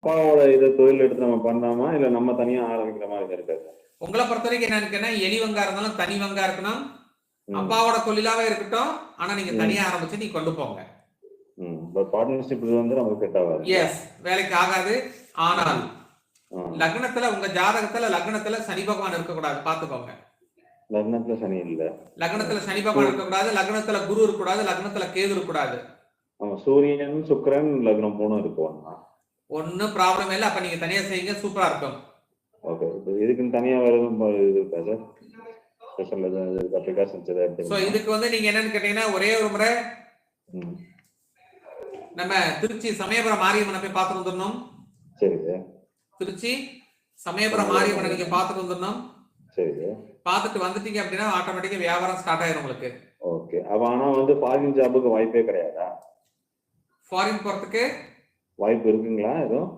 அப்பாவோட இதை தொழில் எடுத்து நம்ம பண்ணாமா இல்ல நம்ம தனியா ஆரம்பிக்கிற மாதிரி இருக்காது? உங்களை பொறுத்த வரைக்கும் என்ன இருக்குன்னா, எலி வங்கா இருந்தாலும் தனி வங்கா இருக்கணும். ம். அப்பாவோட தொழிலாவே இருக்கட்டும். ஆனா நீங்க ம். தனியா ஆரம்பிச்சு நீ கொண்டு போங்க. பார்ட்னர்ஷிப் வந்து நமக்கு செட் ஆகாது. எஸ், வேலைக்கு ஆகாது. ஆனால் லக்னத்துல உங்க ஜாதகத்துல லக்னத்துல சனி பகவான் இருக்கக்கூடாது, பாத்துக்கோங்க. லக்னத்துல சனி இல்ல. லக்னத்துல சனி பகவான் இருக்கக்கூடாது, லக்னத்துல குரு இருக்கக்கூடாது, லக்னத்துல கேது இருக்கக்கூடாது. ஆமா, சூரியன் சுக்கிரன் லக்னம் 3 இருக்கும். ஒன்னும் ப்ராப்ளம் இல்ல. அப்ப நீங்க தனியா செய்யுங்க, சூப்பரா இருக்கும். ஓகே, இதுக்குன்னு தனியா வேற எதுவும் இது இருக்காது? ஸ்பெஷல் எதாவது அப்ளிகேஷன்ஸ் எதாவது? சோ இதுக்கு வந்து நீங்க என்னன்னு கேட்டீங்கன்னா, ஒரே ஒரு முறை நம்ம திருச்சி சமயபுரம் மாரியம்மனை போய் பார்த்துட்டு வந்துடணும். சரி. திருச்சி சமயபுரம் மாரியம்மனை நீங்க பார்த்துட்டு வந்துடணும். சரி. பார்த்துட்டு வந்துட்டீங்க அப்படின்னா ஆட்டோமேட்டிக்கா வியாபாரம் ஸ்டார்ட் ஆயிரும் உங்களுக்கு. ஓகே. அப்ப ஆனா வந்து ஃபாரின் ஜாபுக்கு வாய்ப்பே கிடையாதா? ஃபாரின் போறதுக்கு வாய்ப்பு இருக்குங்களா எதுவும்?